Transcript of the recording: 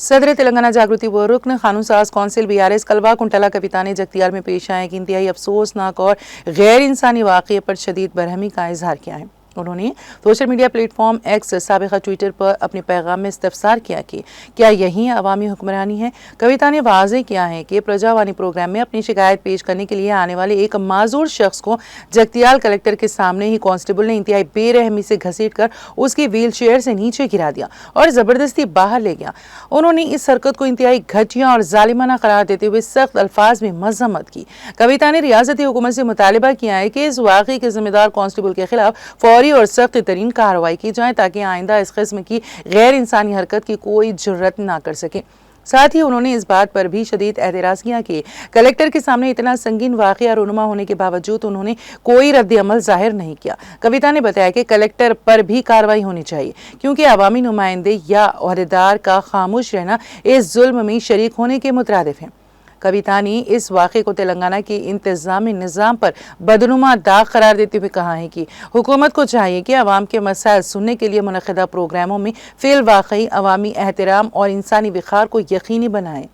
सदर तेलंगाना जागृति व रुकन कानून-साज कौंसिल BRS कलवा कुंटला कविता ने जगतियाल में पेश आए कि इंतहाई अफसोसनाक और गैर इंसानी वाक़ये पर शदीद बरहमी का इजहार किया है। उन्होंने सोशल मीडिया प्लेटफॉर्म एक्स साबिक़ा ट्विटर पर अपने पैगाम में इस्तफसार किया कि क्या यही अवामी हुक्मरानी है। कविता ने वाज़े किया है कि प्रजावानी प्रोग्राम में अपनी शिकायत पेश करने के लिए आने वाले एक माजूर शख्स को जगतियाल कलेक्टर के सामने ही कांस्टेबल ने इंतहाई बेरहमी से घसीट कर उसकी व्हील चेयर से नीचे गिरा दिया और ज़बरदस्ती बाहर ले गया। उन्होंने इस हरकत को इंतहाई घटिया और जालिमाना करार देते हुए सख्त अल्फाज में मजम्मत की। कविता ने रियासती हुकूमत से मुतालिबा किया है कि इस वाक़ये के जिम्मेदार कांस्टेबल के खिलाफ और सख्त तरीन कार्रवाई की जाए ताकि आइंदा इस किस्म की गैर इंसानी हरकत की कोई जुर्रत ना कर सके। साथ ही उन्होंने इस बात पर भी शदीद एतराज़ किया कि कलेक्टर के सामने इतना संगीन वाक़या रूनुमा होने के बावजूद उन्होंने कोई रद्द अमल जाहिर नहीं किया। कविता ने बताया कि कलेक्टर पर भी कार्रवाई होनी चाहिए क्योंकि अवामी नुमाइंदे या ओहदेदार का खामोश रहना इस जुल्म में शरीक होने के मुतरादिफ है। कविता ने इस वाक़े को तेलंगाना के इंतज़ामी निज़ाम पर बदनुमा दाग करार देते हुए कहा है कि हुकूमत को चाहिए कि अवाम के मसाइल सुनने के लिए मुनक़िदा प्रोग्रामों में फ़िल वाक़ई अवामी एहतराम और इंसानी विक़ार को यकीनी बनाए।